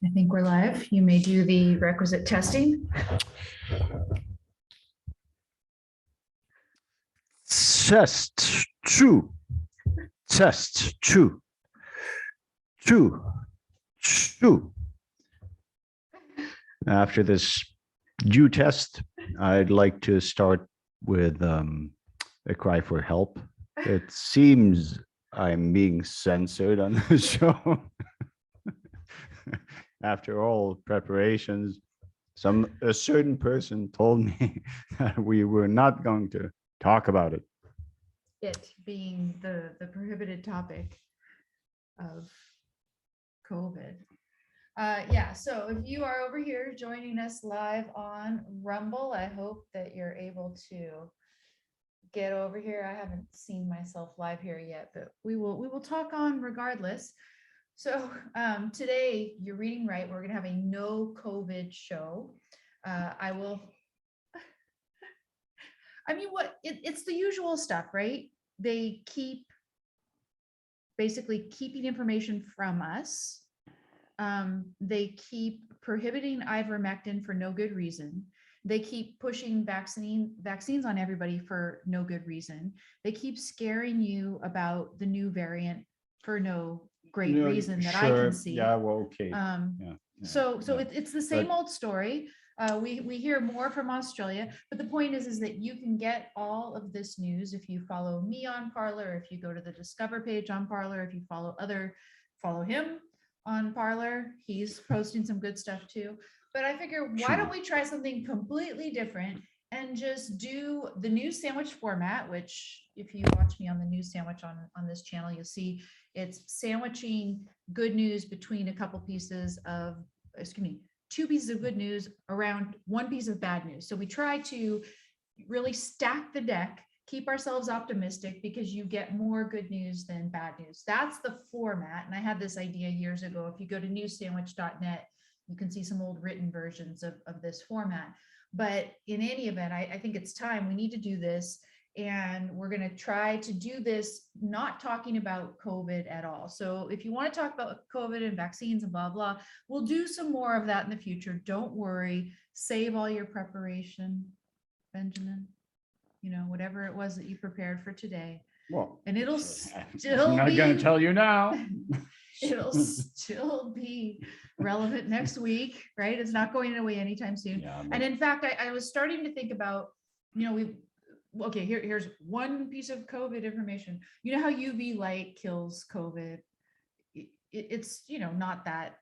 I think we're live. You may do the requisite testing. Test true. Test true. True. True. After this due test, I'd like to start with a cry for help. It seems I'm being censored on the show. After all preparations, a certain person told me that we were not going to talk about it. It being the prohibited topic of COVID. Yeah, so if you are over here joining us live on Rumble, I hope that you're able to get over here. I haven't seen myself live here yet, but we will talk on regardless. So today, you're reading right, we're gonna have a no COVID show. I mean, it's the usual stuff, right? They keep basically keeping information from us. They keep prohibiting ivermectin for no good reason. They keep pushing vaccines on everybody for no good reason. They keep scaring you about the new variant for no great reason that I can see. Yeah, well, okay. So it's the same old story. We hear more from Australia, but the point is that you can get all of this news if you follow me on Parler, if you go to the Discover page on Parler, if you follow him on Parler. He's posting some good stuff too. But I figure, why don't we try something completely different and just do the news sandwich format, which if you watch me on the news sandwich on this channel, you'll see it's sandwiching good news between a couple pieces of, two pieces of good news around one piece of bad news. So we try to really stack the deck, keep ourselves optimistic, because you get more good news than bad news. That's the format. And I had this idea years ago. If you go to newssandwich.net, you can see some old written versions of this format. But in any event, I think it's time. We need to do this. And we're going to try to do this not talking about COVID at all. So if you want to talk about COVID and vaccines and blah, blah, we'll do some more of that in the future. Don't worry. Save all your preparation, Benjamin. You know, whatever it was that you prepared for today. Well, and it'll still I'm not going to tell you now. It'll still be relevant next week, right? It's not going away anytime soon. Yeah, and in fact, I was starting to think about, here's one piece of COVID information. You know how UV light kills COVID? It's not that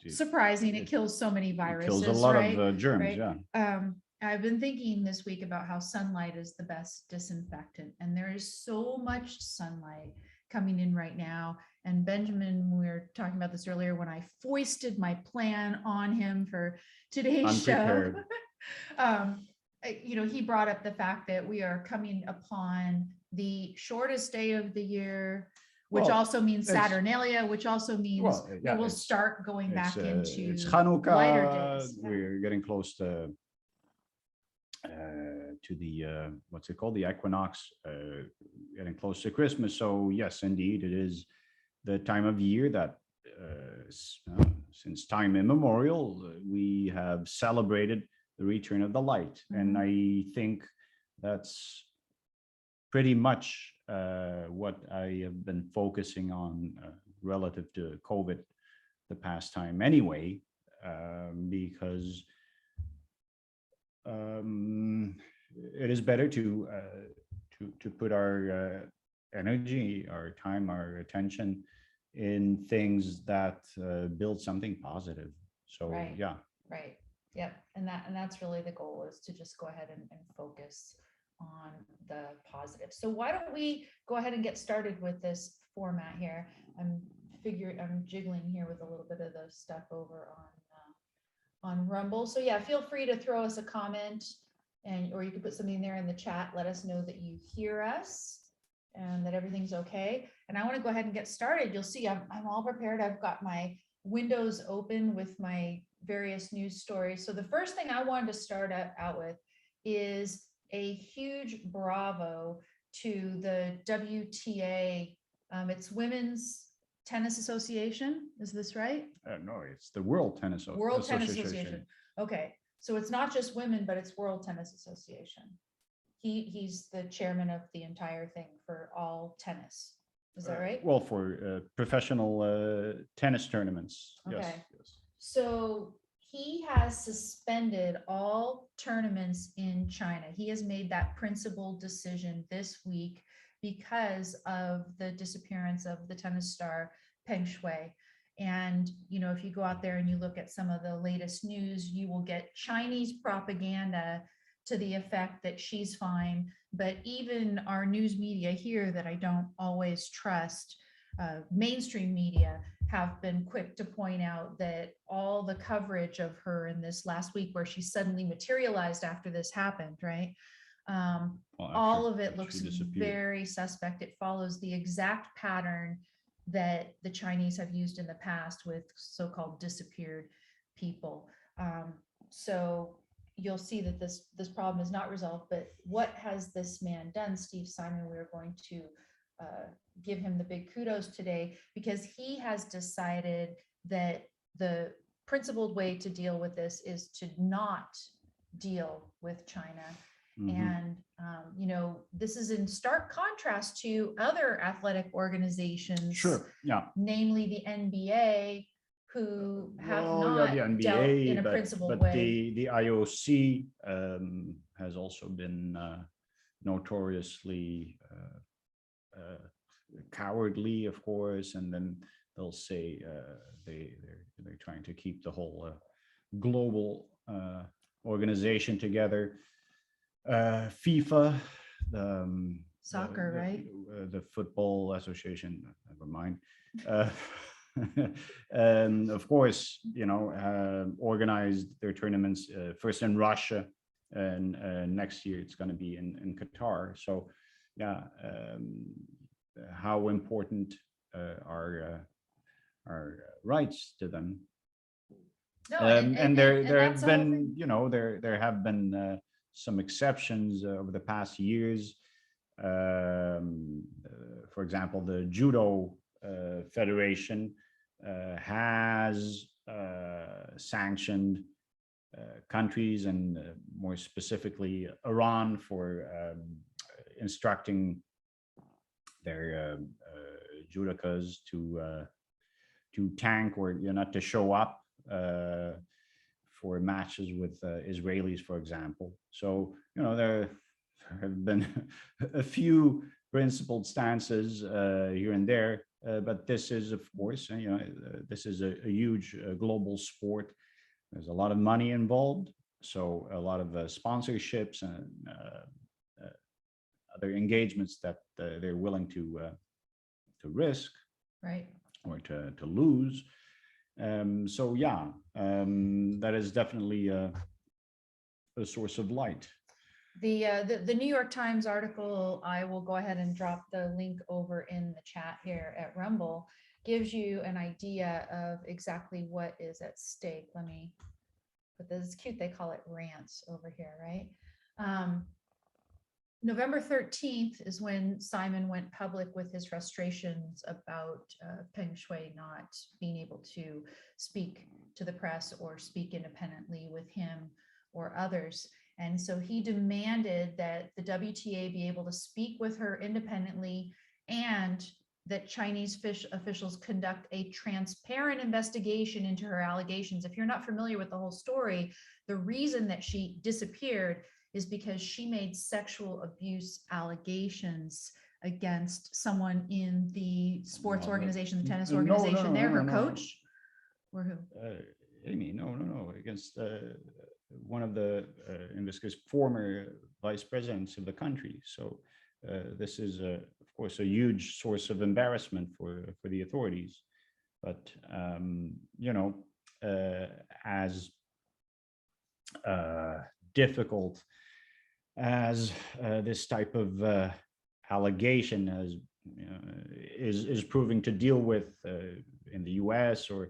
surprising. It kills so many viruses. It kills a lot right? of germs, right? yeah. I've been thinking this week about how sunlight is the best disinfectant, and there is so much sunlight coming in right now. And Benjamin, we were talking about this earlier when I foisted my plan on him for today's show. He brought up the fact that we are coming upon the shortest day of the year, which also means Saturnalia, which also means we will start going back into it's Hanukkah, lighter days. We're getting close to the what's it called, the equinox, getting close to Christmas. So yes, indeed, it is the time of year that since time immemorial we have celebrated the return of the light. And I think that's pretty much what I have been focusing on relative to COVID the past time anyway, because it is better to put our energy, our time, our attention in things that build something positive. So right. Yeah. Right. Yep. And that's really the goal, is to just go ahead and focus on the positive. So why don't we go ahead and get started with this format here? I'm jiggling here with a little bit of the stuff over on Rumble. So yeah, feel free to throw us a comment, or you can put something there in the chat. Let us know that you hear us and that everything's okay. And I want to go ahead and get started. You'll see I'm all prepared. I've got my windows open with my various news stories. So the first thing I wanted to start out with is a huge bravo to the WTA. It's women's Tennis Association. Is this right? No, it's the World Tennis World Tennis Association. Association. Okay, so it's not just women, but it's World Tennis Association. He's the chairman of the entire thing for all tennis. Is that right? Well, for professional tennis tournaments. Yes. Okay. Yes. So he has suspended all tournaments in China. He has made that principled decision this week because of the disappearance of the tennis star Peng Shuai. And, you know, if you go out there and you look at some of the latest news, you will get Chinese propaganda to the effect that she's fine. But even our news media here that I don't always trust, mainstream media, have been quick to point out that all the coverage of her in this last week where she suddenly materialized after this happened, right? All of it looks very suspect. It follows the exact pattern that the Chinese have used in the past with so-called disappeared people. So you'll see that this problem is not resolved. But what has this man done, Steve Simon? We're going to give him the big kudos today, because he has decided that the principled way to deal with this is to not deal with China. And, you know, this is in stark contrast to other athletic organizations, Sure, yeah, namely the NBA, who have not the NBA, dealt in a principled way. The IOC has also been notoriously cowardly, of course, and then they'll say they're trying to keep the whole global organization together. FIFA, Soccer, right? The Football Association, never mind. And of course, you know, organized their tournaments first in Russia, and next year it's going to be in Qatar. So, yeah, how important are rights to them? No, and there that's have the whole been, thing. you know, there have been some exceptions over the past years. For example, the Judo Federation has sanctioned countries, and more specifically Iran, for instructing their judokas to tank, or, you know, not to show up for matches with Israelis, for example. So, you know, there have been a few principled stances here and there, but this is, of course, you know, this is a huge global sport. There's a lot of money involved, so a lot of sponsorships and other engagements that they're willing to risk, Right, or to lose. So yeah, that is definitely a source of light. the New York Times article, I will go ahead and drop the link over in the chat here at Rumble, gives you an idea of exactly what is at stake. Let me put this, it's cute, they call it rants over here, right? November 13th is when Simon went public with his frustrations about Peng Shuai not being able to speak to the press or speak independently with him or others. And so he demanded that the WTA be able to speak with her independently, and that Chinese officials conduct a transparent investigation into her allegations. If you're not familiar with the whole story, the reason that she disappeared is because she made sexual abuse allegations against someone in the sports organization, the tennis organization. They're her coach, or who? Amy, no, against one of the, in this case, former vice presidents of the country. So this is, of course, a huge source of embarrassment for the authorities. But you know, as difficult as this type of allegation as is proving to deal with in the US, or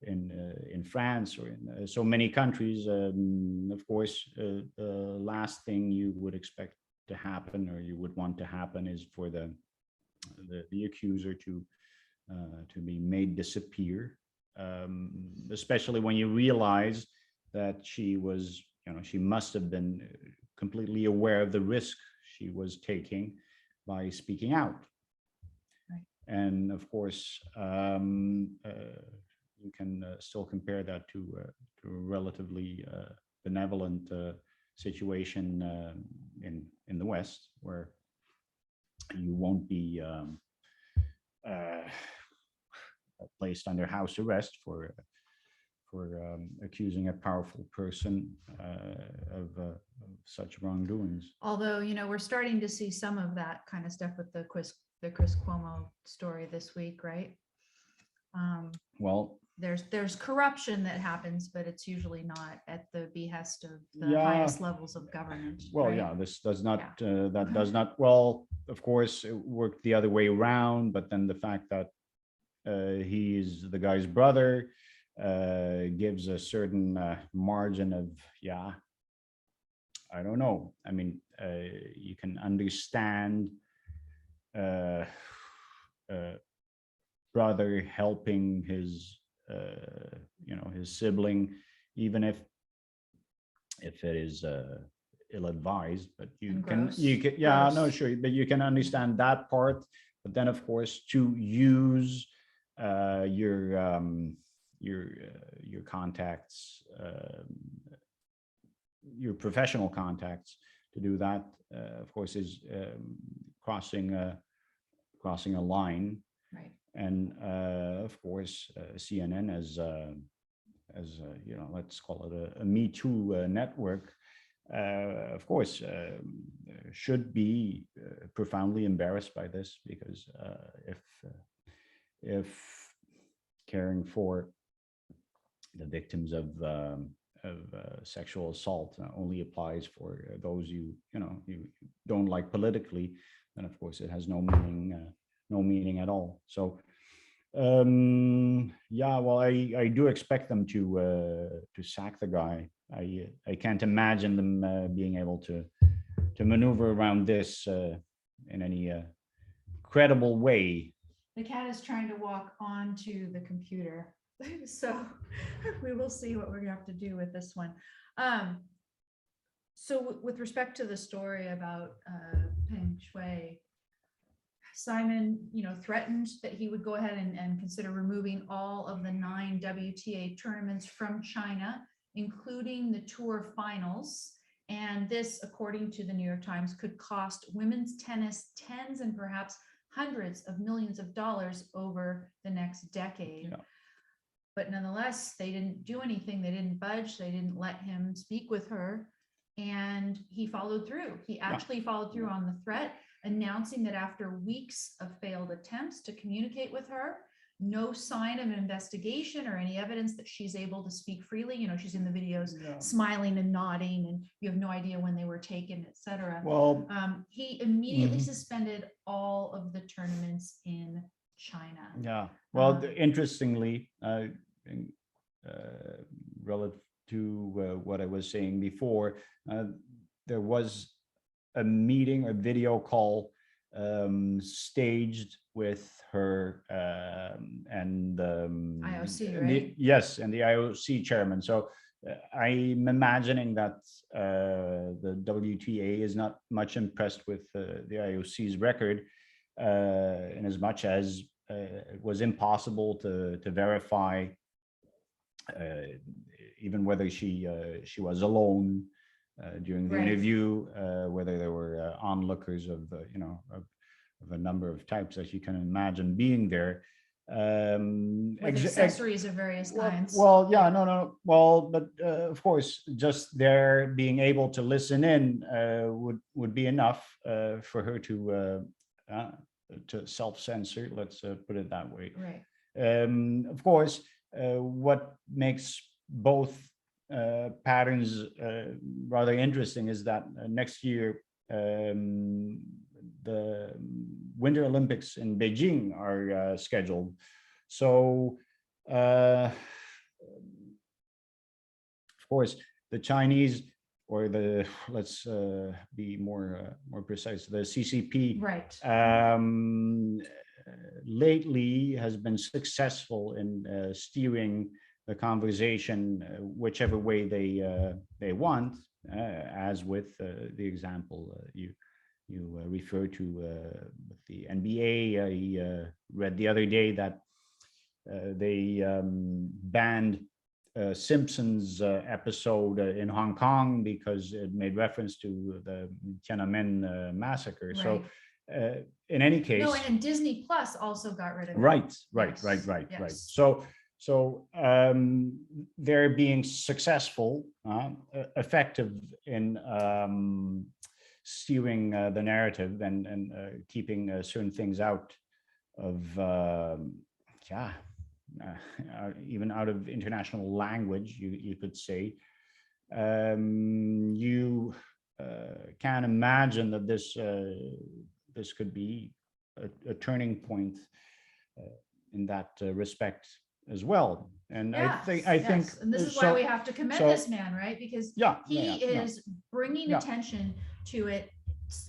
in France, or in so many countries, of course, the last thing you would expect to happen, or you would want to happen, is for the accuser to to be made disappear, especially when you realize that she was, she must have been completely aware of the risk she was taking by speaking out. Right. And of course, you can still compare that to a relatively benevolent situation in the West, where you won't be uh, placed under house arrest for accusing a powerful person of such wrongdoings. Although, we're starting to see some of that kind of stuff with the Chris Cuomo story this week, right? Well, there's corruption that happens, but it's usually not at the behest of the yeah, highest levels of government. well, right? yeah, this does not, that does not, well, of course, it worked the other way around, but then the fact that he's the guy's brother gives a certain margin of, I don't know. I mean, you can understand brother helping his, his sibling, even if it is ill-advised. But you can, no, sure, but you can understand that part. But then, of course, to use your contacts, your professional contacts, to do that, of course, is crossing a line. Right. And of course, CNN as let's call it a Me Too network, of course, should be profoundly embarrassed by this, because if caring for the victims of sexual assault only applies for those you don't like politically, then of course it has no meaning at all. So well, I do expect them to sack the guy. I can't imagine them being able to maneuver around this in any credible way. The cat is trying to walk onto the computer, so we will see what we're gonna have to do with this one. So with respect to the story about Peng Shui, Simon, threatened that he would go ahead and consider removing all of the 9 WTA tournaments from China, including the tour finals. And this, according to the New York Times, could cost women's tennis tens and perhaps hundreds of millions of dollars over the next decade. Yeah. But nonetheless, they didn't do anything. They didn't budge. They didn't let him speak with her. And he followed through. He actually followed through on the threat, announcing that after weeks of failed attempts to communicate with her, no sign of an investigation or any evidence that she's able to speak freely. She's in the videos smiling and nodding, and you have no idea when they were taken, etc. Well, he immediately suspended all of the tournaments in China. Yeah. Well, interestingly, relative to what I was saying before, there was a meeting, a video call staged with her and IOC, right? Yes, and the IOC chairman. So I'm imagining that the WTA is not much impressed with the IOC's record, in as much as it was impossible to verify even whether she was alone during the interview, whether there were onlookers of a number of types that you can imagine being there. With accessories of various kinds. Well, yeah, no. Well, but of course, just their being able to listen in would be enough for her to self-censor. Let's put it that way. Right. Of course, what makes both patterns rather interesting is that next year the Winter Olympics in Beijing are scheduled. So, of course, the Chinese, or let's be more precise, the CCP, right, lately has been successful in steering the conversation whichever way they want, as with the example you refer to with the NBA. I read the other day that they banned Simpsons episode in Hong Kong because it made reference to the Tiananmen massacre. Right. So in any case, no, and Disney Plus also got rid of it. right. Yes. So they're being successful, effective in steering the narrative and keeping certain things out of even out of international language, you could say. You can imagine that this could be a turning point in that respect as well. And I think, and this is why we have to commend this man, right? Because he is bringing attention to it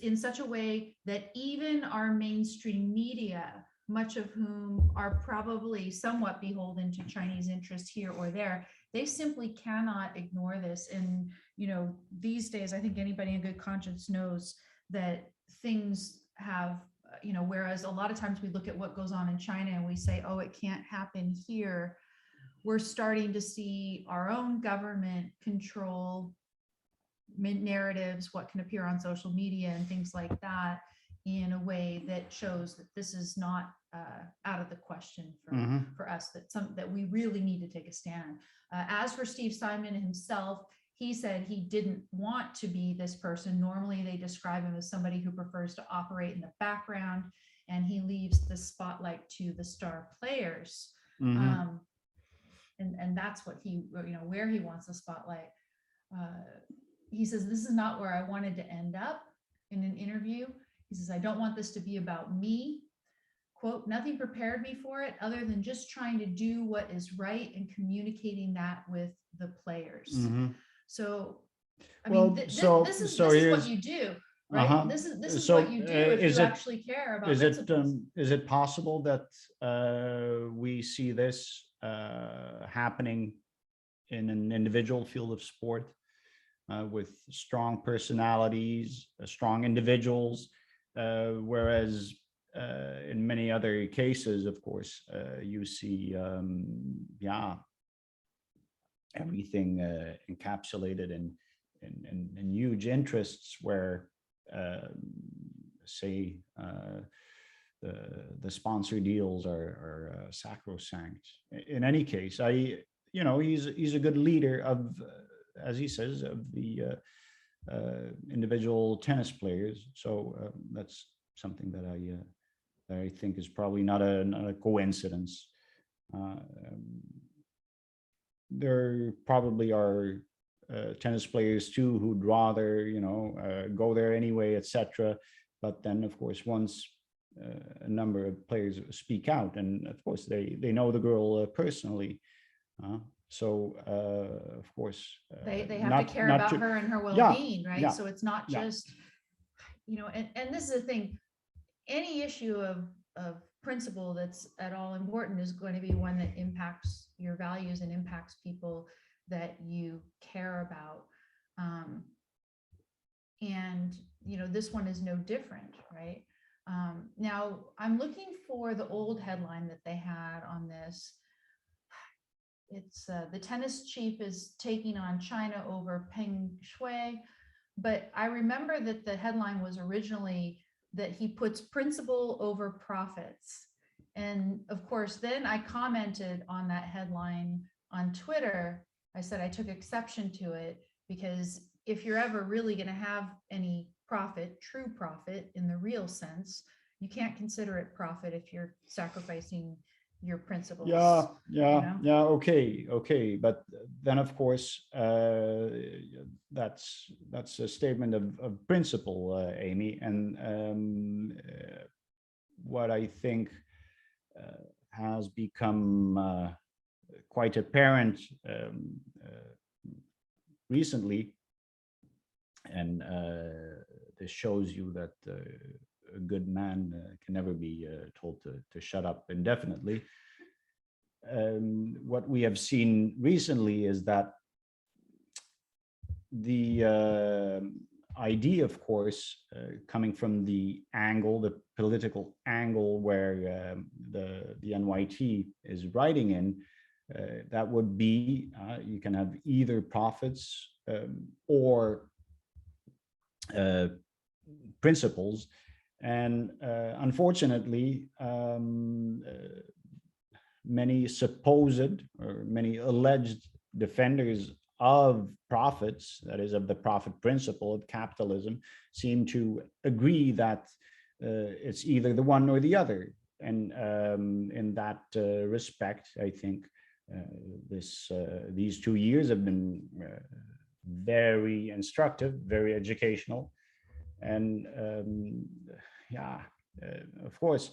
in such a way that even our mainstream media, much of whom are probably somewhat beholden to Chinese interests here or there, they simply cannot ignore this. And, you know, these days, I think anybody in good conscience knows that things have, you know, whereas a lot of times we look at what goes on in China and we say, oh, it can't happen here. We're starting to see our own government control narratives, what can appear on social media and things like that, in a way that shows that this is not out of the question for us, that we really need to take a stand. As for Steve Simon himself, he said he didn't want to be this person. Normally they describe him as somebody who prefers to operate in the background, and he leaves the spotlight to the star players. And that's what he, you know, where he wants the spotlight. He says, this is not where I wanted to end up in an interview. He says, I don't want this to be about me. Quote, nothing prepared me for it other than just trying to do what is right and communicating that with the players. So, I mean, this is what you do, right? This is what you do if you actually care about principles. Is it possible that we see this happening in an individual field of sport with strong personalities, strong individuals, whereas in many other cases, of course, you see, everything encapsulated in huge interests where, say, the sponsor deals are sacrosanct. In any case, he's a good leader of, as he says, of the individual tennis players. So that's something that I think is probably not a coincidence. There probably are tennis players too who'd rather, go there anyway, etc. But then, of course, once a number of players speak out, and of course they know the girl personally, so of course they have to care about her and her well-being, right? So it's not just, and this is the thing. Any issue of principle that's at all important is going to be one that impacts your values and impacts people that you care about. And, this one is no different, right? Now, I'm looking for the old headline that they had on this. It's the tennis chief is taking on China over Peng Shuai. But I remember that the headline was originally that he puts principle over profits. And of course, then I commented on that headline on Twitter. I said I took exception to it, because if you're ever really going to have any profit, true profit in the real sense, you can't consider it profit if you're sacrificing your principles. Okay. But then, of course, that's a statement of principle, Amy. And what I think has become quite apparent recently, and this shows you that a good man can never be told to shut up indefinitely. What we have seen recently is that the idea, of course, coming from the angle, the political angle where the NYT is writing in, that would be you can have either profits or principles. And unfortunately, many supposed or many alleged defenders of profits, that is, of the profit principle of capitalism, seem to agree that it's either the one or the other. And in that respect, I think these 2 years have been very instructive, very educational, and yeah, of course.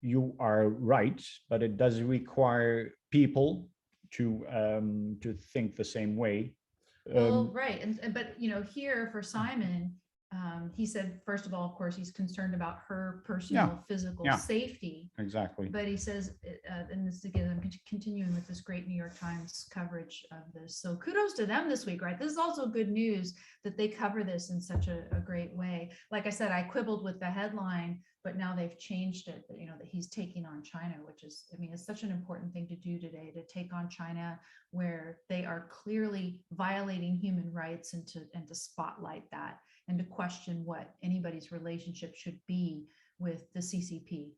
You are right, but it does require people to think the same way. Well, right. But here for Simon, he said, first of all, of course, he's concerned about her personal physical safety. Exactly. But he says, and this again, I'm continuing with this great New York Times coverage of this. So kudos to them this week, right? This is also good news that they cover this in such a great way. Like I said, I quibbled with the headline, but now they've changed it, that, that he's taking on China, which is, I mean, it's such an important thing to do today, to take on China, where they are clearly violating human rights, and to spotlight that, and to question what anybody's relationship should be with the CCP.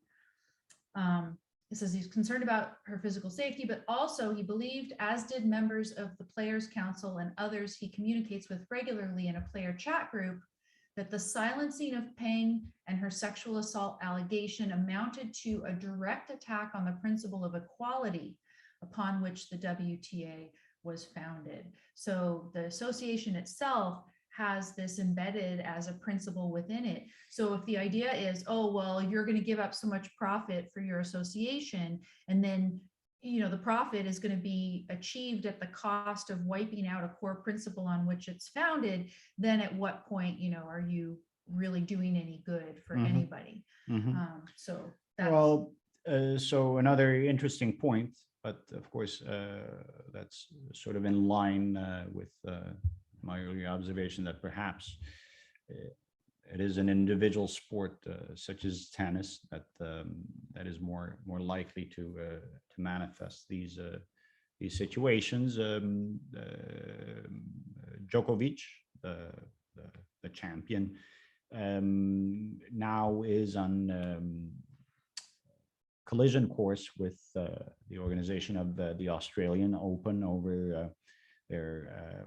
It says he's concerned about her physical safety, but also he believed, as did members of the Players Council and others he communicates with regularly in a player chat group, that the silencing of Peng and her sexual assault allegation amounted to a direct attack on the principle of equality upon which the WTA was founded. So the association itself has this embedded as a principle within it. So if the idea is, oh, well, you're going to give up so much profit for your association, and then the profit is going to be achieved at the cost of wiping out a core principle on which it's founded, then at what point, are you really doing any good for anybody? So that's... Well, so another interesting point, but of course, that's sort of in line with my earlier observation that perhaps it is an individual sport such as tennis that is more likely to manifest these situations. Djokovic, the champion, now is on collision course with the organization of the Australian Open over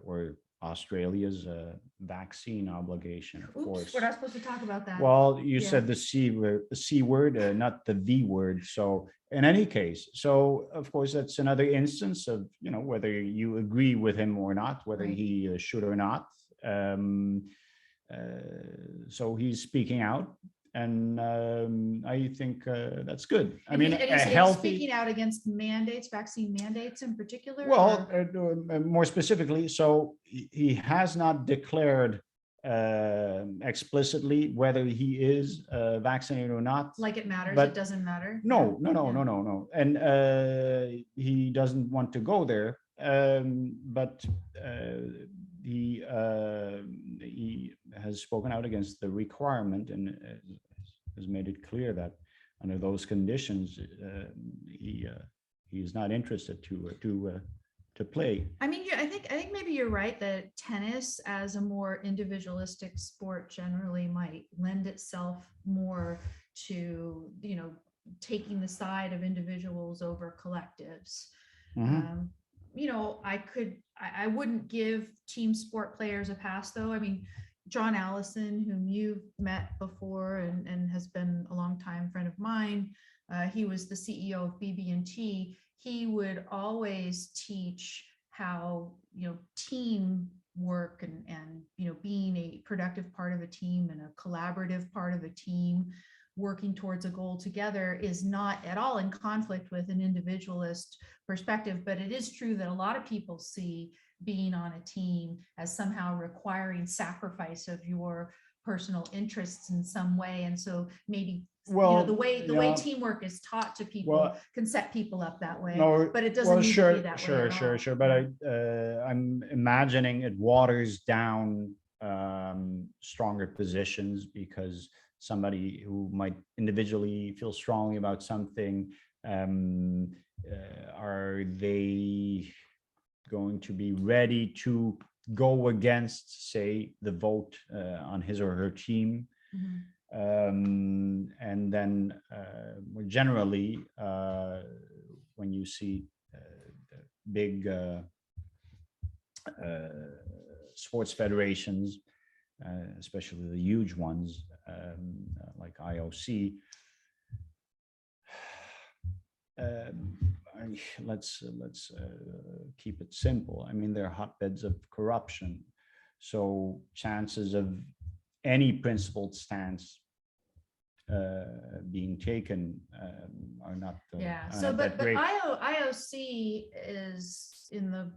or Australia's vaccine obligation, of course. We're not supposed to talk about that. Well, you said the C word, not the V word. So in any case, so of course, that's another instance of, whether you agree with him or not, whether he should or not. So he's speaking out. And I think that's good. I mean, speaking out against vaccine mandates in particular. Well, more specifically, so he has not declared explicitly whether he is vaccinated or not. Like it matters. But it doesn't matter. No. And he doesn't want to go there. But he has spoken out against the requirement and has made it clear that under those conditions, he is not interested to play. I mean, I think maybe you're right that tennis, as a more individualistic sport, generally might lend itself more to taking the side of individuals over collectives. I wouldn't give team sport players a pass, though. I mean, John Allison, whom you've met before and has been a longtime friend of mine, he was the CEO of BB&T. He would always teach how, teamwork and being a productive part of a team and a collaborative part of a team, working towards a goal together, is not at all in conflict with an individualist perspective. But it is true that a lot of people see being on a team as somehow requiring sacrifice of your personal interests in some way. And so maybe, Well, the way yeah, teamwork is taught to people well, can set people up that way, no, but it doesn't well, need to be that way at all. sure. But I'm imagining it waters down stronger positions, because somebody who might individually feel strongly about something, are they going to be ready to go against, say, the vote on his or her team? Mhm. And then more generally, when you see the big sports federations, especially the huge ones like IOC, let's keep it simple. I mean, they're hotbeds of corruption, so chances of any principled stance being taken are not Yeah. are So, not that but great. IOC is in the,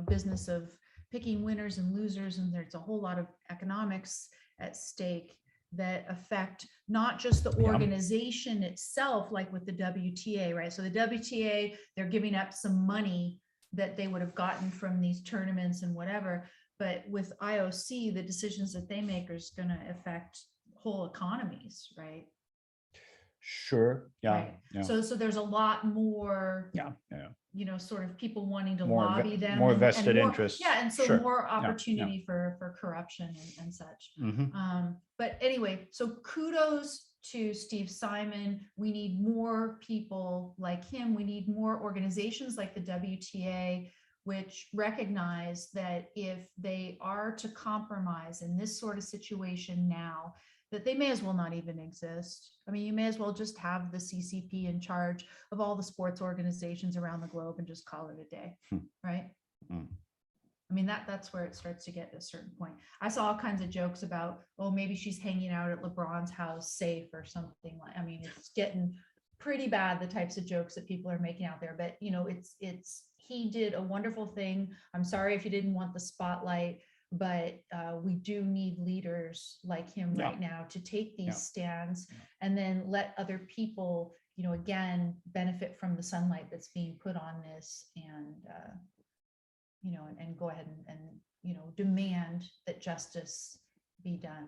business of picking winners and losers, and there's a whole lot of economics at stake that affect not just the Yeah. organization itself, like with the WTA, right? So the WTA, they're giving up some money that they would have gotten from these tournaments and whatever. But with IOC, the decisions that they make is going to affect whole economies, right? Sure. Yeah. Right. Yeah. So there's a lot more, Yeah. sort of people wanting to More lobby them, more and vested more, interests. yeah, and so Sure. more Yeah. opportunity for corruption and such. Mhm. But anyway, so kudos to Steve Simon. We need more people like him. We need more organizations like the WTA, which recognize that if they are to compromise in this sort of situation now, that they may as well not even exist. I mean, you may as well just have the CCP in charge of all the sports organizations around the globe and just call it a day, right? I mean, that's where it starts to get to a certain point. I saw all kinds of jokes about, oh, maybe she's hanging out at LeBron's house safe or something. Like, I mean, it's getting pretty bad, the types of jokes that people are making out there. But he did a wonderful thing. I'm sorry if you didn't want the spotlight, but we do need leaders like him right now to take these stands and then let other people, again, benefit from the sunlight that's being put on this, and and go ahead and demand that justice be done.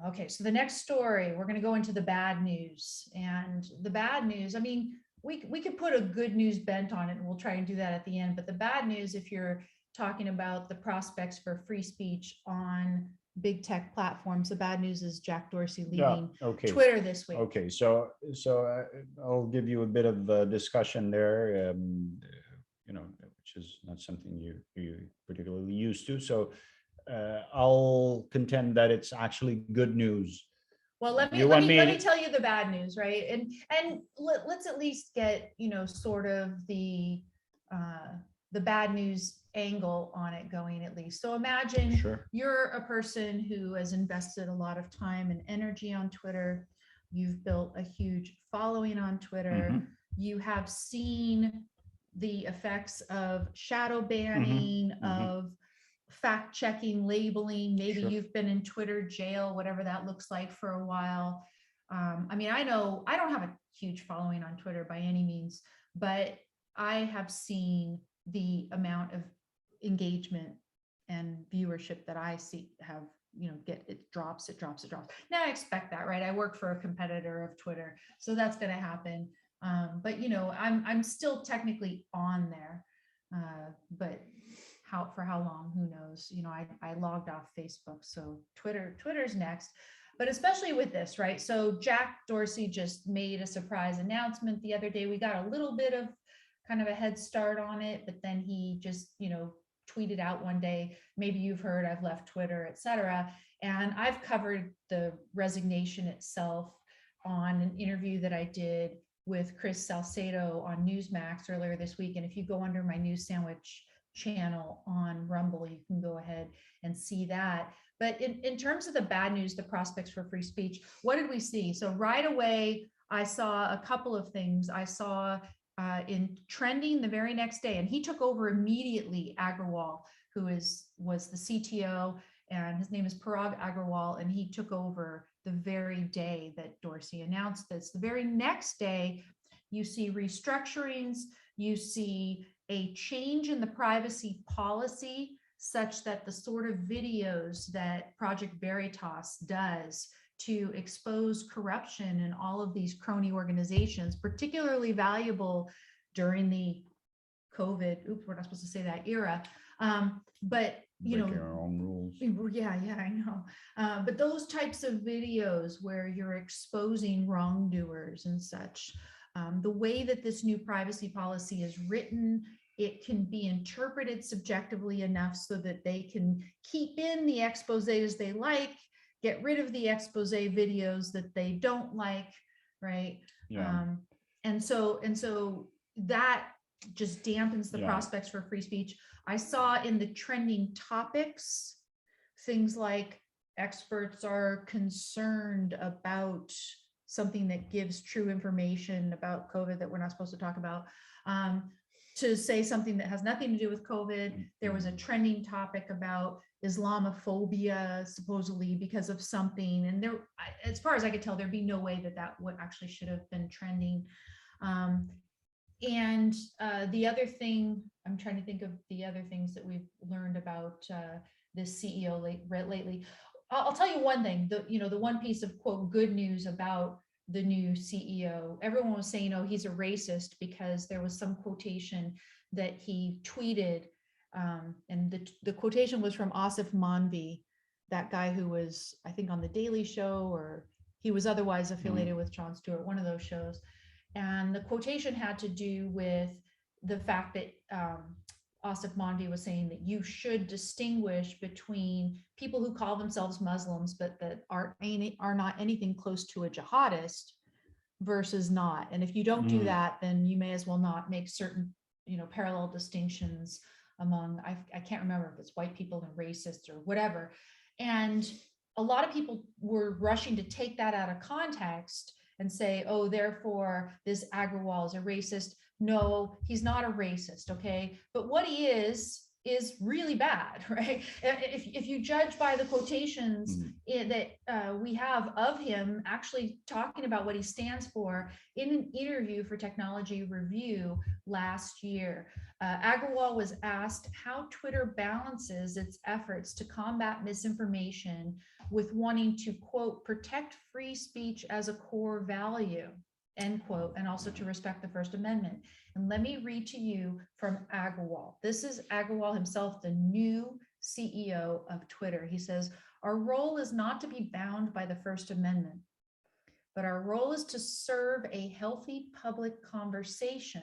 Okay, so the next story, we're going to go into the bad news. And the bad news, I mean, we could put a good news bent on it, and we'll try and do that at the end. But the bad news, if you're talking about the prospects for free speech on big tech platforms, the bad news is Jack Dorsey leaving Twitter this week. Okay, so I'll give you a bit of discussion there, which is not something you particularly used to. So I'll contend that it's actually good news. Well, let me tell you the bad news, right? And let's at least get, sort of the bad news angle on it going, at least. So imagine you're a person who has invested a lot of time and energy on Twitter. You've built a huge following on Twitter. You have seen the effects of shadow banning, of fact checking, labeling. Maybe you've been in Twitter jail, whatever that looks like, for a while. I mean, I know I don't have a huge following on Twitter by any means, but I have seen the amount of engagement and viewership that I see have, it drops. Now I expect that, right? I work for a competitor of Twitter, so that's going to happen. But I'm still technically on there, but for how long, who knows? I logged off Facebook, so Twitter's next. But especially with this, right? So Jack Dorsey just made a surprise announcement the other day. We got a little bit of kind of a head start on it, but then he just, tweeted out one day, maybe you've heard I've left Twitter, etc. And I've covered the resignation itself on an interview that I did with Chris Salcedo on Newsmax earlier this week. And if you go under my News Sandwich channel on Rumble, you can go ahead and see that. But in terms of the bad news, the prospects for free speech, what did we see? So right away, I saw a couple of things. I saw in trending the very next day, and he took over immediately. Agrawal, who was the CTO, and his name is Parag Agrawal, and he took over the very day that Dorsey announced this. The very next day, you see restructurings, you see a change in the privacy policy such that the sort of videos that Project Veritas does to expose corruption in all of these crony organizations, particularly valuable during the COVID, oops, we're not supposed to say that, era. But you know, Breaking our own rules. yeah, I know. But those types of videos where you're exposing wrongdoers and such, the way that this new privacy policy is written, it can be interpreted subjectively enough so that they can keep in the exposés they like, get rid of the expose videos that they don't like, right? Yeah. And so that just dampens the Yeah. prospects for free speech. I saw in the trending topics things like experts are concerned about something that gives true information about COVID that we're not supposed to talk about. To say something that has nothing to do with COVID. There was a trending topic about Islamophobia, supposedly because of something. And there, as far as I could tell, there'd be no way that that would actually should have been trending. And the other thing, I'm trying to think of the other things that we've learned about this CEO lately. I'll tell you one thing, the one piece of quote good news about the new CEO. Everyone was saying, oh, he's a racist because there was some quotation that he tweeted. And the quotation was from Asif Manvi, that guy who was, I think, on the Daily Show, or he was otherwise affiliated with Jon Stewart, one of those shows. And the quotation had to do with the fact that Asif Manvi was saying that you should distinguish between people who call themselves Muslims, but that are not anything close to a jihadist versus not. And if you don't do that, then you may as well not make certain, parallel distinctions among, I can't remember if it's white people and racists or whatever. And a lot of people were rushing to take that out of context and say, oh, therefore this Agrawal is a racist. No, he's not a racist, okay? But what he is really bad, right? If you judge by the quotations that we have of him actually talking about what he stands for in an interview for Technology Review last year, Agrawal was asked how Twitter balances its efforts to combat misinformation with wanting to, quote, protect free speech as a core value, end quote, and also to respect the First Amendment. And let me read to you from Agrawal. This is Agrawal himself, the new CEO of Twitter. He says, our role is not to be bound by the First Amendment, but our role is to serve a healthy public conversation.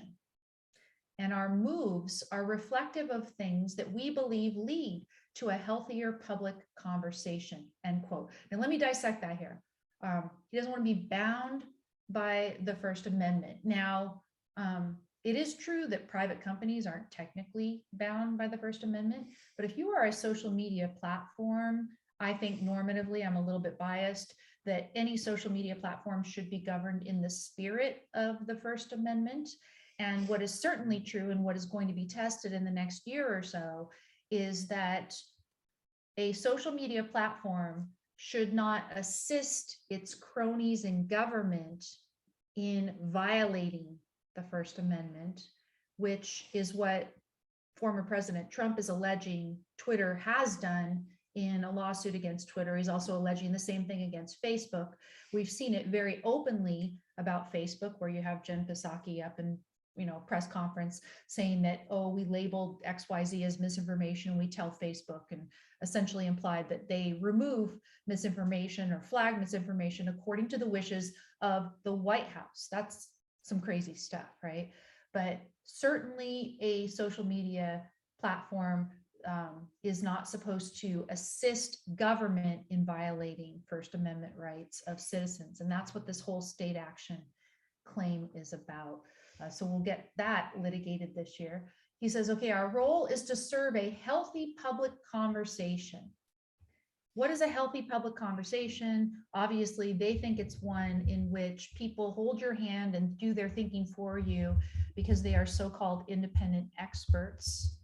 And our moves are reflective of things that we believe lead to a healthier public conversation, end quote. Now, let me dissect that here. He doesn't want to be bound by the First Amendment. Now, it is true that private companies aren't technically bound by the First Amendment, but if you are a social media platform, I think normatively, I'm a little bit biased, that any social media platform should be governed in the spirit of the First Amendment. And what is certainly true and what is going to be tested in the next year or so is that a social media platform should not assist its cronies in government in violating the First Amendment, which is what former President Trump is alleging Twitter has done in a lawsuit against Twitter. He's also alleging the same thing against Facebook. We've seen it very openly about Facebook, where you have Jen Psaki up in press conference saying that, oh, we labeled XYZ as misinformation. We tell Facebook, and essentially implied that they remove misinformation or flag misinformation according to the wishes of the White House. That's some crazy stuff, right? But certainly a social media platform is not supposed to assist government in violating First Amendment rights of citizens. And that's what this whole state action claim is about. So we'll get that litigated this year. He says, okay, our role is to serve a healthy public conversation. what is a healthy public conversation? Obviously, they think it's one in which people hold your hand and do their thinking for you because they are so-called independent experts.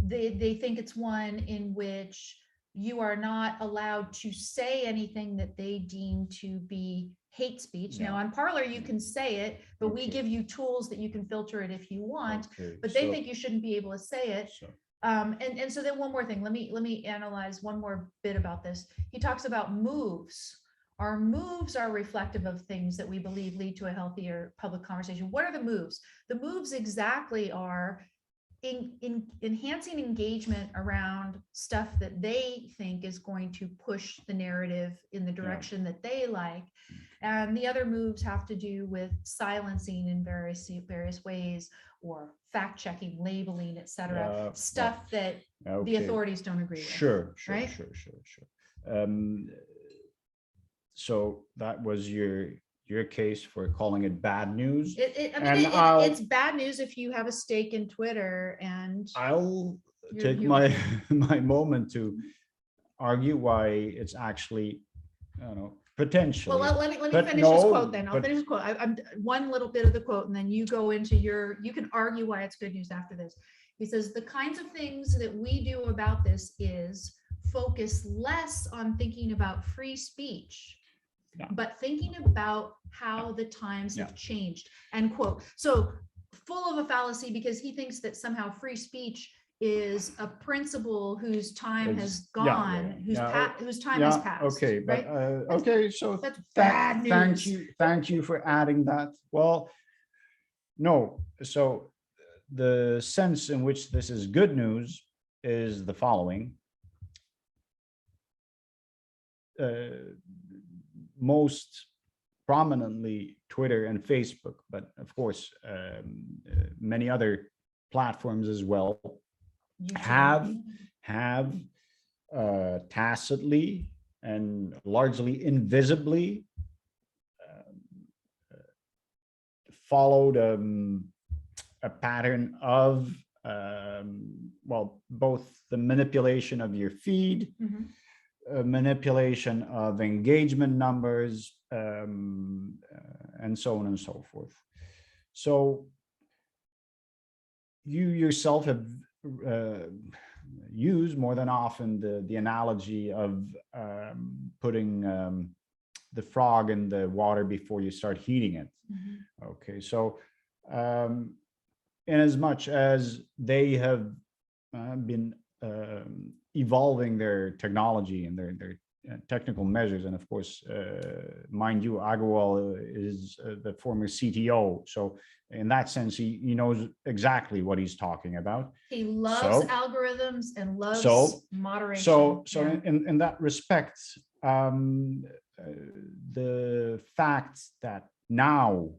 They think it's one in which you are not allowed to say anything that they deem to be hate speech. Now, Yeah. on Parler, you can say it, but we Okay. give you tools that you can filter it if you want. Okay, But they so- think you shouldn't be able to say it. so- And so then one more thing, let me analyze one more bit about this. He talks about moves. Our moves are reflective of things that we believe lead to a healthier public conversation. What are the moves? The moves exactly are in enhancing engagement around stuff that they think is going to push the narrative in the direction that they like. And the other moves have to do with silencing in various ways, or fact checking, labeling, etc. Stuff that the authorities don't agree with. Sure, right? sure. So that was your case for calling it bad news. It's bad news if you have a stake in Twitter, and I'll take my my moment to argue why it's actually, potentially. Well, let me finish this quote then. I'll finish the quote. I'm one little bit of the quote, and then you go into you can argue why it's good news after this. He says, the kinds of things that we do about this is focus less on thinking about free speech, but thinking about how the times have changed, end quote. So full of a fallacy, because he thinks that somehow free speech is a principle whose time has gone, whose time has passed. Okay, but right? okay, so that's bad news. Thank you for adding that. Well, no, so the sense in which this is good news is the following. Most prominently Twitter and Facebook, but of course many other platforms as well have tacitly and largely invisibly followed a pattern of both the manipulation of your feed, manipulation of engagement numbers, and so on and so forth. So you yourself have used more than often the analogy of putting the frog in the water before you start heating it. Okay, so in as much as they have been evolving their technology and their technical measures, and of course, mind you, Agarwal is the former CTO, so in that sense, he knows exactly what he's talking about. He loves algorithms and loves moderation. So in that respect, the fact that now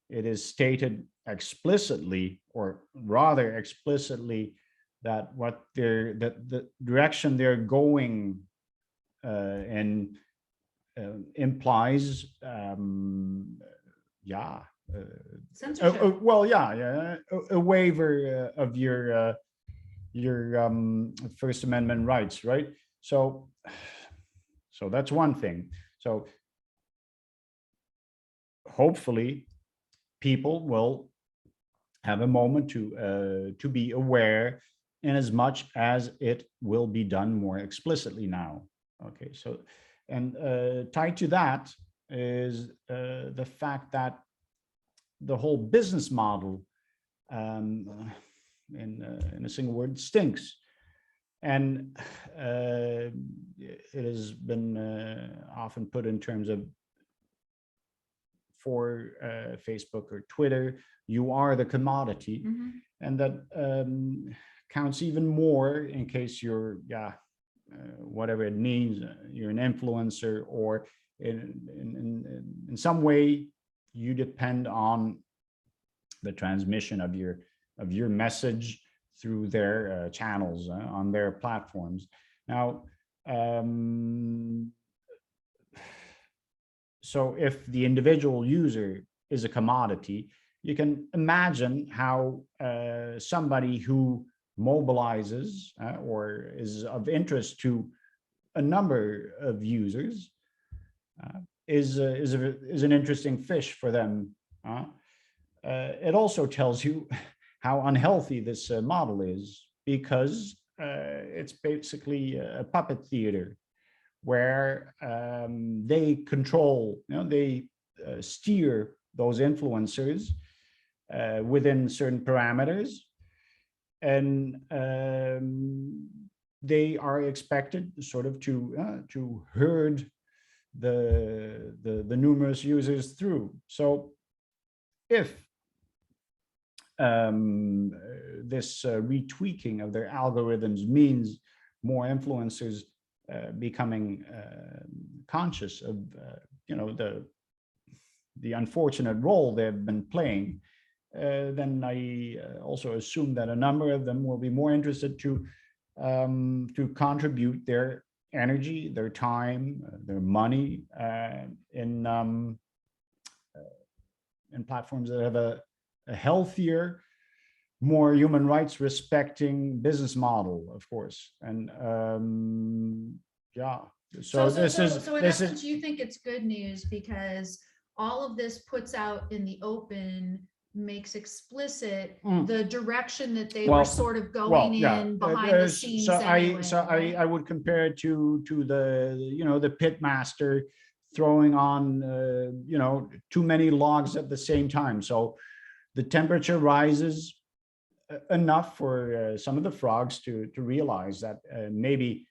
it is stated explicitly, or rather explicitly, that the direction they're going and implies a waiver of your First Amendment rights, right? So that's one thing. So hopefully people will have a moment to be aware, in as much as it will be done more explicitly now. Okay, so, and tied to that is the fact that the whole business model, in a single word, stinks. And it has been often put in terms of, for Facebook or Twitter, you are the commodity, and that counts even more in case you're whatever it means, you're an influencer, or in some way you depend on the transmission of your message through their channels on their platforms. Now, so if the individual user is a commodity, you can imagine how somebody who mobilizes or is of interest to a number of users is an interesting fish for them. It also tells you how unhealthy this model is, because it's basically a puppet theater where they control, they steer those influencers within certain parameters, and they are expected sort of to herd the numerous users through. So if this retweaking of their algorithms means more influencers becoming conscious of the unfortunate role they've been playing, then I also assume that a number of them will be more interested to contribute their energy, their time, their money in platforms that have a healthier, more human rights respecting business model, of course. And yeah, so in this essence, is you think it's good news because all of this puts out in the open, makes explicit the direction that they were sort of going in behind the scenes. I would compare it to the the pit master throwing on too many logs at the same time. So the temperature rises enough for some of the frogs to realize that maybe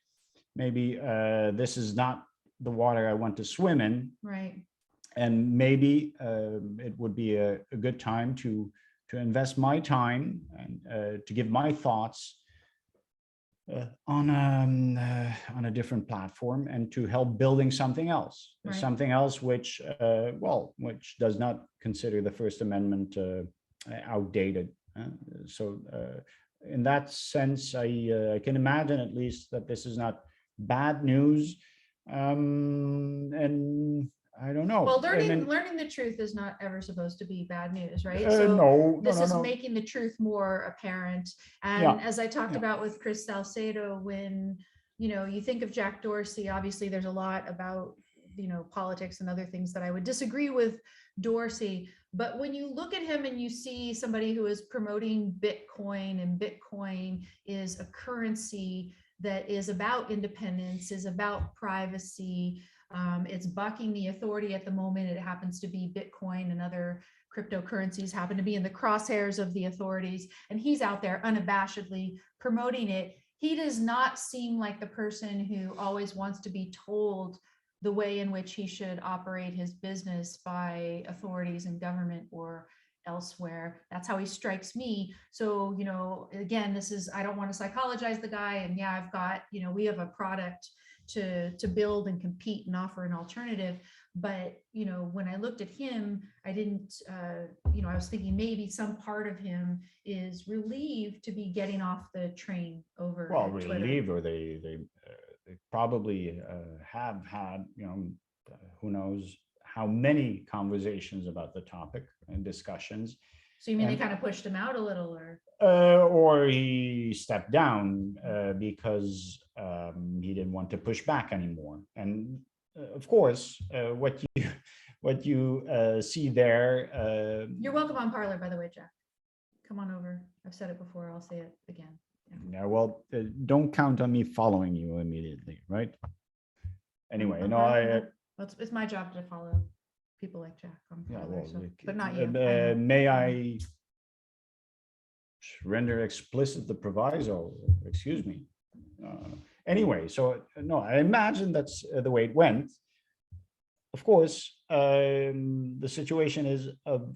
this is not the water I want to swim in. Right. And maybe it would be a good time to invest my time and to give my thoughts on a different platform, and to help building something else, which which does not consider the First Amendment outdated. So in that sense, I can imagine at least that this is not bad news, and I don't know. Well, learning the truth is not ever supposed to be bad news, right? This is making the truth more apparent. And as I talked about with Chris Salcedo, when you think of Jack Dorsey, obviously there's a lot about politics and other things that I would disagree with Dorsey. But when you look at him and you see somebody who is promoting Bitcoin, and Bitcoin is a currency that is about independence, is about privacy. It's bucking the authority at the moment. It happens to be Bitcoin and other cryptocurrencies happen to be in the crosshairs of the authorities. And he's out there unabashedly promoting it. He does not seem like the person who always wants to be told the way in which he should operate his business by authorities and government or elsewhere. That's how he strikes me. So, again, I don't want to psychologize the guy. And yeah, I've got, we have a product to build and compete and offer an alternative. But, when I looked at him, I didn't, I was thinking maybe some part of him is relieved to be getting off the train over. Well, relieved, or they probably have had, who knows how many conversations about the topic and discussions. So you mean they kind of pushed him out a little, or he stepped down because he didn't want to push back anymore. And of course, what you see there. You're welcome on Parler, by the way, Jack. Come on over. I've said it before. I'll say it again. Yeah, well, don't count on me following you immediately, right? Anyway, it's my job to follow people like Jack on Parler, but not you. May I render explicit the proviso? Excuse me. Anyway, so no, I imagine that's the way it went. Of course, the situation is of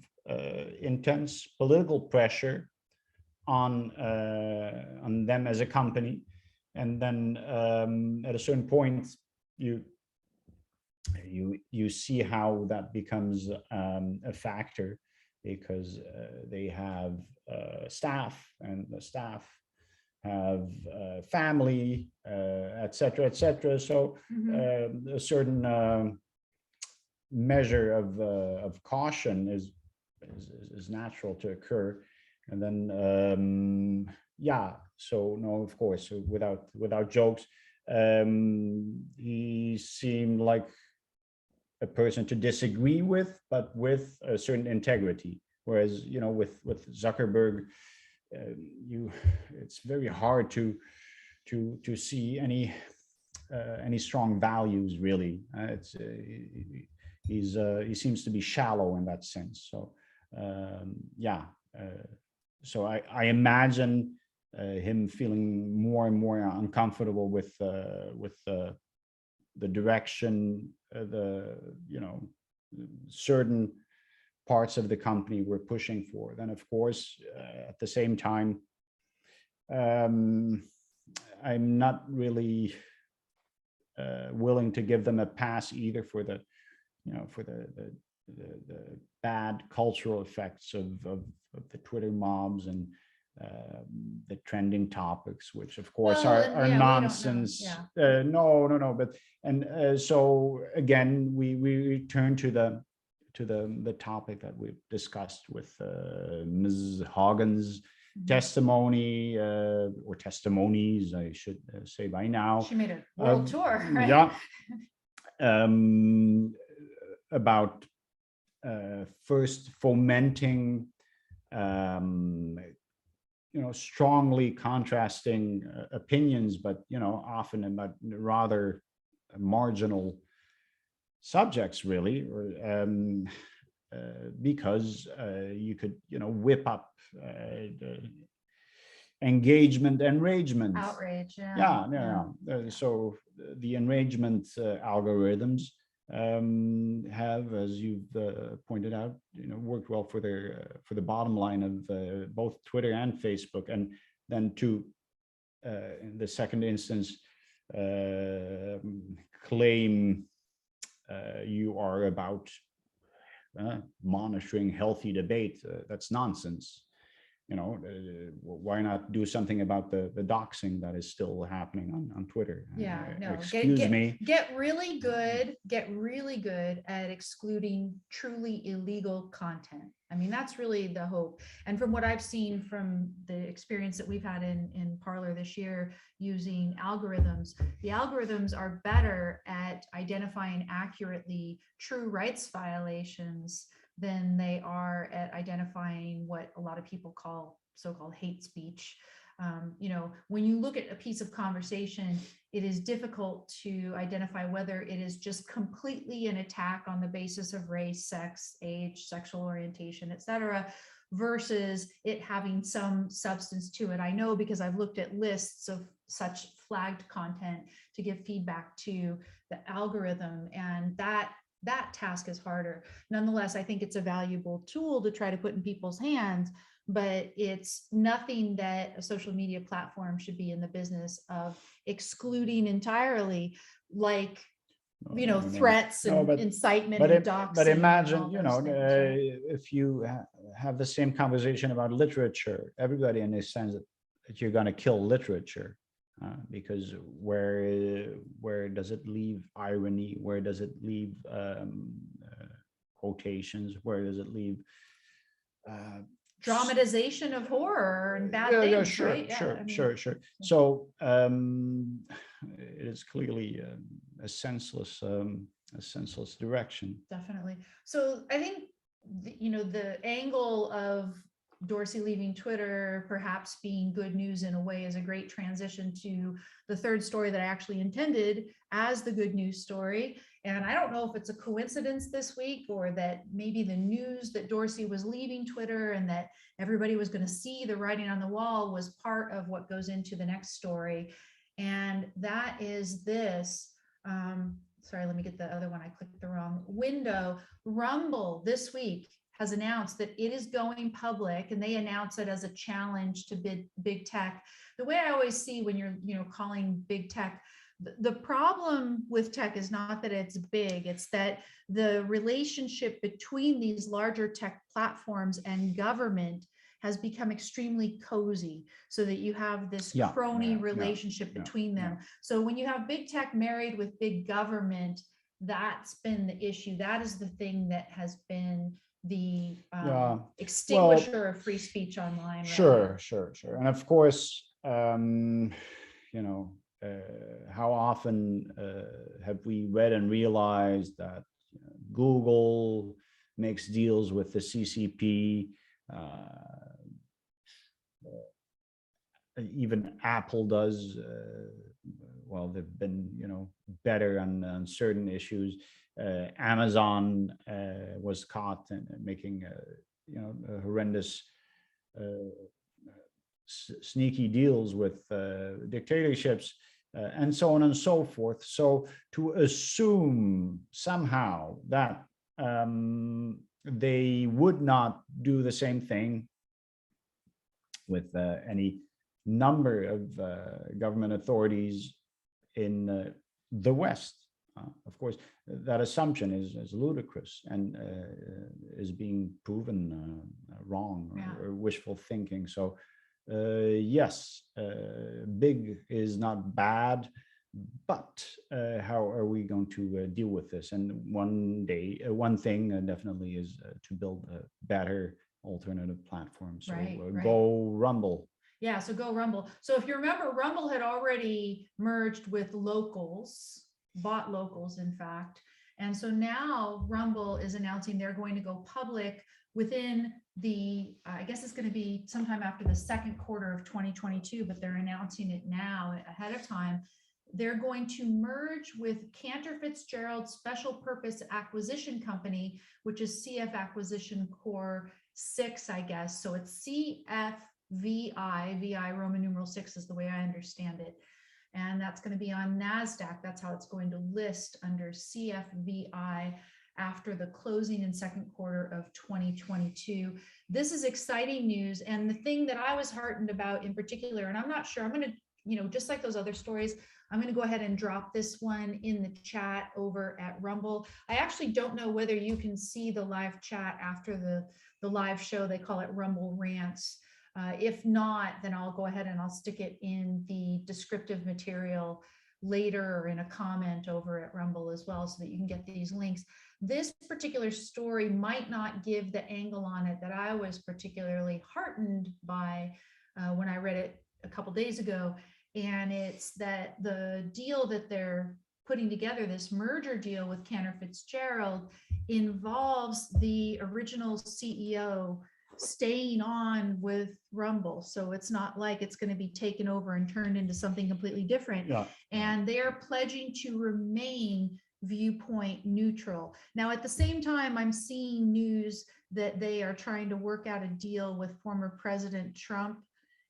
intense political pressure on them as a company, and then at a certain point you see how that becomes a factor, because they have staff, and the staff have family, etc., etc. So a certain measure of caution is natural to occur. And then, so no, of course, without jokes, He seemed like a person to disagree with, but with a certain integrity. Whereas, with Zuckerberg, it's very hard to see any strong values really. He seems to be shallow in that sense. So yeah, so I imagine him feeling more and more uncomfortable with the direction, certain parts of the company we're pushing for. Then, of course, at the same time, I'm not really willing to give them a pass either for the bad cultural effects of the Twitter mobs and the trending topics, which of course are nonsense. No, but so again, we return to the topic that we've discussed with Ms. Hagen's testimony, or testimonies, I should say by now. She made a world tour, right? Yeah. About first fomenting, strongly contrasting opinions, but often about rather marginal subjects, really, or because you could whip up engagement, enragement, outrage. So the enragement algorithms have, as you've pointed out, worked well for the bottom line of both Twitter and Facebook, and then to in the second instance claim you are about monitoring healthy debate. That's nonsense. Why not do something about the doxing that is still happening on Twitter? Excuse me. Get really good at excluding truly illegal content. I mean, that's really the hope. And from what I've seen from the experience that we've had in Parler this year using algorithms, the algorithms are better at identifying accurately true rights violations than they are at identifying what a lot of people call so-called hate speech. When you look at a piece of conversation, it is difficult to identify whether it is just completely an attack on the basis of race, sex, age, sexual orientation, etc., versus it having some substance to it. I know because I've looked at lists of such flagged content to give feedback to the algorithm, and that task is harder. Nonetheless, I think it's a valuable tool to try to put in people's hands, but it's nothing that a social media platform should be in the business of excluding entirely, like threats and incitement and doxing. But imagine, if you have the same conversation about literature, everybody understands that you're going to kill literature. Because where does it leave irony? Where does it leave quotations? Where does it leave dramatization of horror and bad things? Sure. So it is clearly a senseless direction. Definitely. So I think the angle of Dorsey leaving Twitter perhaps being good news in a way is a great transition to the third story that I actually intended as the good news story. And I don't know if it's a coincidence this week, or that maybe the news that Dorsey was leaving Twitter and that everybody was going to see the writing on the wall was part of what goes into the next story. And that is this. Sorry, let me get the other one. I clicked the wrong window. Rumble this week has announced that it is going public, and they announce it as a challenge to big tech. The way I always see when you're calling big tech, the problem with tech is not that it's big, it's that the relationship between these larger tech platforms and government has become extremely cozy, so that you have this crony relationship between them. So when you have big tech married with big government, that's been the issue. That is the thing that has been the extinguisher of free speech online. Sure. And of course, how often have we read and realized that Google makes deals with the CCP, even Apple does. Well, they've been, better on certain issues. Amazon was caught in making, a horrendous, sneaky deals with dictatorships, and so on and so forth. So to assume somehow that they would not do the same thing with any number of government authorities in the West. Of course, that assumption is ludicrous and is being proven wrong, or wishful thinking. So yes, big is not bad, but how are we going to deal with this? And one thing definitely is to build a better alternative platform. So go Rumble. Yeah, so go Rumble. So if you remember, Rumble had already merged with Locals, bought Locals, in fact. And so now Rumble is announcing they're going to go public within the, I guess it's going to be sometime after the second quarter of 2022, but they're announcing it now ahead of time. They're going to merge with Cantor Fitzgerald Special Purpose Acquisition Company, which is CF Acquisition Core 6, I guess. So it's CFVI, Roman numeral 6 is the way I understand it. And that's going to be on NASDAQ. That's how it's going to list, under CFVI, after the closing in second quarter of 2022. This is exciting news. And the thing that I was heartened about in particular, and I'm not sure, I'm going to, just like those other stories, I'm going to go ahead and drop this one in the chat over at Rumble. I actually don't know whether you can see the live chat after the live show. They call it Rumble Rants. If not, then I'll go ahead and I'll stick it in the descriptive material later, or in a comment over at Rumble as well, so that you can get these links. This particular story might not give the angle on it that I was particularly heartened by when I read it a couple days ago. And it's that the deal that they're putting together, this merger deal with Cantor Fitzgerald, involves the original CEO staying on with Rumble. So it's not like it's going to be taken over and turned into something completely different. Yeah. And they're pledging to remain viewpoint neutral. Now, at the same time, I'm seeing news that they are trying to work out a deal with former President Trump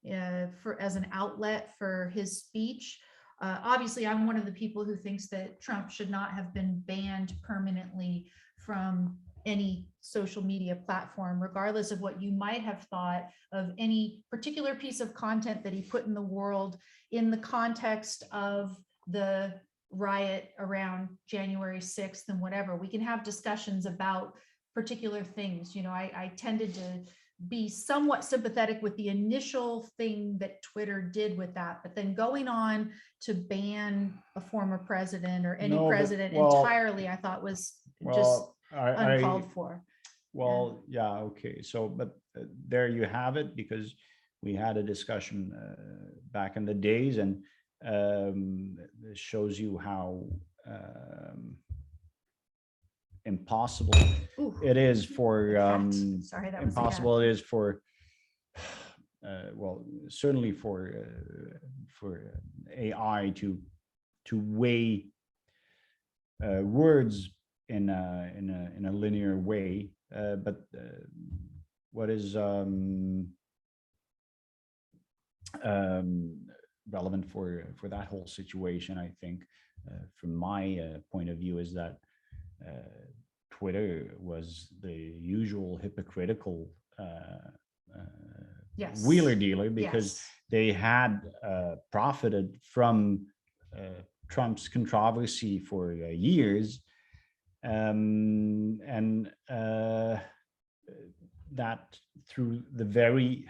as an outlet for his speech. Obviously, I'm one of the people who thinks that Trump should not have been banned permanently from any social media platform, regardless of what you might have thought of any particular piece of content that he put in the world in the context of the riot around January 6th and whatever. We can have discussions about particular things. I tended to be somewhat sympathetic with the initial thing that Twitter did with that, but then going on to ban a former president or any president entirely, I thought was just uncalled for. Well, yeah, okay. So, but there you have it, because we had a discussion back in the days, and it shows you how impossible it is for sorry, that was impossible it is for well, certainly for AI to weigh words in a linear way, but what is relevant for that whole situation, I think, from my point of view, is that Twitter was the usual hypocritical wheeler dealer, because they had profited from Trump's controversy for years, and that through the very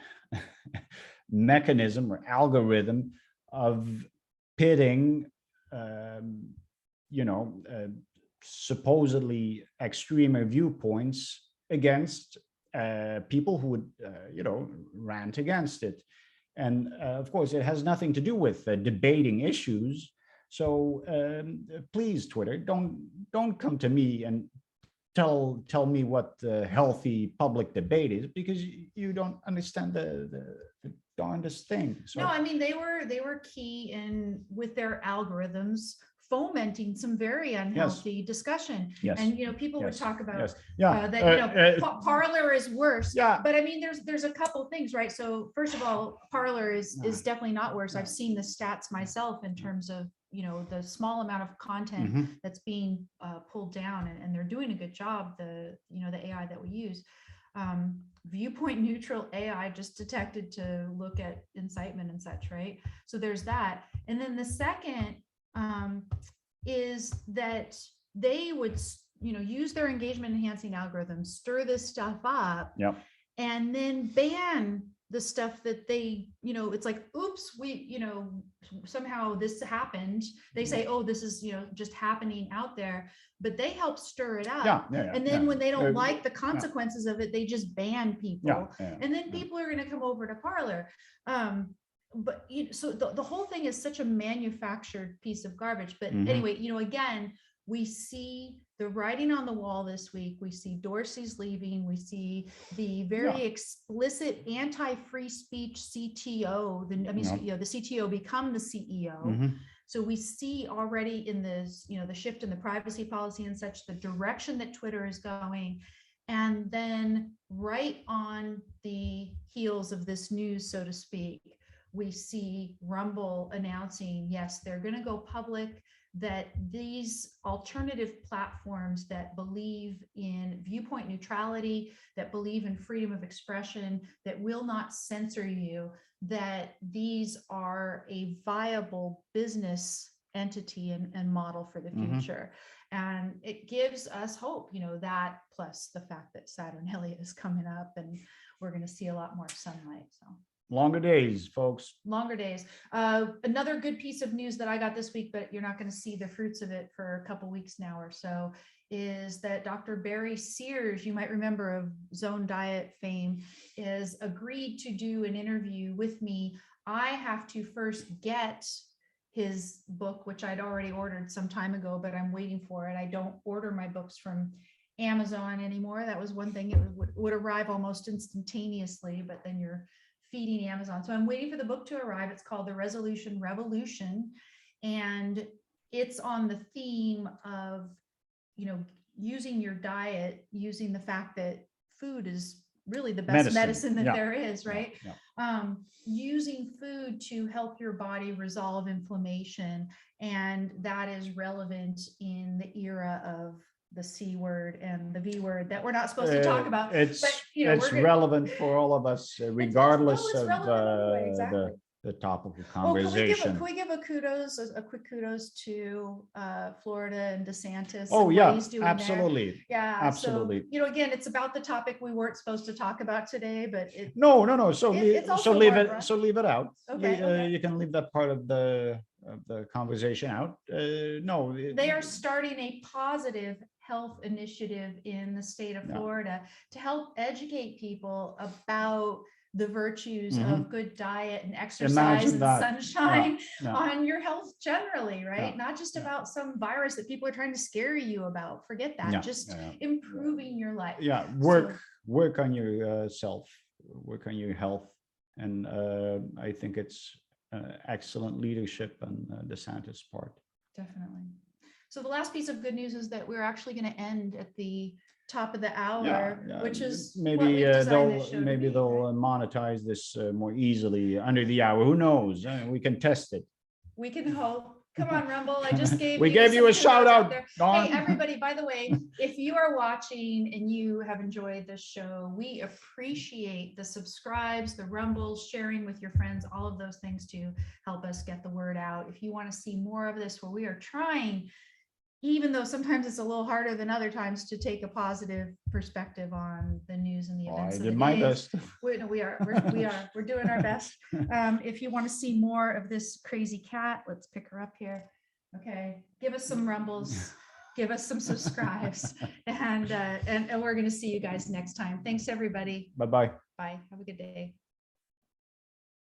mechanism or algorithm of pitting, supposedly extremer viewpoints against people who would, rant against it. And of course, it has nothing to do with debating issues. So please, Twitter, don't come to me and tell me what the healthy public debate is, because you don't understand the darndest thing. So No, I mean, they were key in with their algorithms fomenting some very unhealthy discussion. yes, And, you know, people would yes, talk about yes, yeah, that, you know, Parler is worse. yeah. But I mean, there's a couple things, right? So first of all, Parler is definitely not worse. I've seen the stats myself in terms of, you know, the small amount of content that's being pulled down, and they're doing a good job, the, you know, the AI that we use. Viewpoint neutral AI just detected to look at incitement and such, right? So there's that. And then the second is that they would, you know, use their engagement enhancing algorithms, stir this stuff up, and then ban the stuff that they, you know, it's like, oops, we, you know, somehow this happened. They say, oh, this is, you know, just happening out there, but they help stir it up. And then when they don't like the consequences of it, they just ban people. And then people are going to come over to Parler. But you know, so the whole thing is such a manufactured piece of garbage. But anyway, you know, again, we see the writing on the wall this week. We see Dorsey's leaving. We see the very explicit anti-free speech CTO. You know, the CTO become the CEO. So we see already in this, you know, the shift in the privacy policy and such, the direction that Twitter is going. And then right on the heels of this news, so to speak, we see Rumble announcing, yes, they're going to go public, that these alternative platforms that believe in viewpoint neutrality, that believe in freedom of expression, that will not censor you, that these are a viable business entity and model for the future. And it gives us hope, you know, that plus the fact that Saturnalia is coming up and we're going to see a lot more sunlight. So longer days, folks. Longer days. Another good piece of news that I got this week, but you're not going to see the fruits of it for a couple weeks now or so, is that Dr. Barry Sears, you might remember of Zone Diet fame, is agreed to do an interview with me. I have to first get his book, which I'd already ordered some time ago, but I'm waiting for it. I don't order my books from Amazon anymore. That was one thing. It would arrive almost instantaneously, but then you're feeding Amazon. So I'm waiting for the book to arrive. It's called The Resolution Revolution. And it's on the theme of, you know, using your diet, using the fact that food is really the best medicine that there is, right? Using food to help your body resolve inflammation. And that is relevant in the era of the C word and the V word that we're not supposed to talk about. But, you know, it's relevant for all of us, regardless of the topic of conversation. Can we give a quick kudos to Florida and DeSantis? Oh, and yeah, what he's doing absolutely. There. Yeah, absolutely. So, you know, again, it's about the topic we weren't supposed to talk about today, but no. So leave it out. Okay. You can leave that part of the conversation out. No, they are starting a positive health initiative in the state of Florida to help educate people about the virtues of good diet and exercise and sunshine on your health generally, right? Not just about some virus that people are trying to scare you about. Forget that. Just improving your life. Work on yourself, work on your health. And I think it's excellent leadership on DeSantis' part. Definitely. So the last piece of good news is that we're actually going to end at the top of the hour, which is maybe they'll monetize this more easily under the hour. Who knows? We can test it. We can hope. Come on, Rumble. I just gave you a shout out. Hey, everybody, by the way, if you are watching and you have enjoyed this show, we appreciate the subscribes, the Rumbles, sharing with your friends, all of those things to help us get the word out. If you want to see more of this, where we are trying, even though sometimes it's a little harder than other times, to take a positive perspective on the news and the events. I did my best. We're doing our best. If you want to see more of this crazy cat, let's pick her up here. Okay, give us some rumbles, give us some subscribes, and we're going to see you guys next time. Thanks, everybody. Bye-bye. Bye. Have a good day.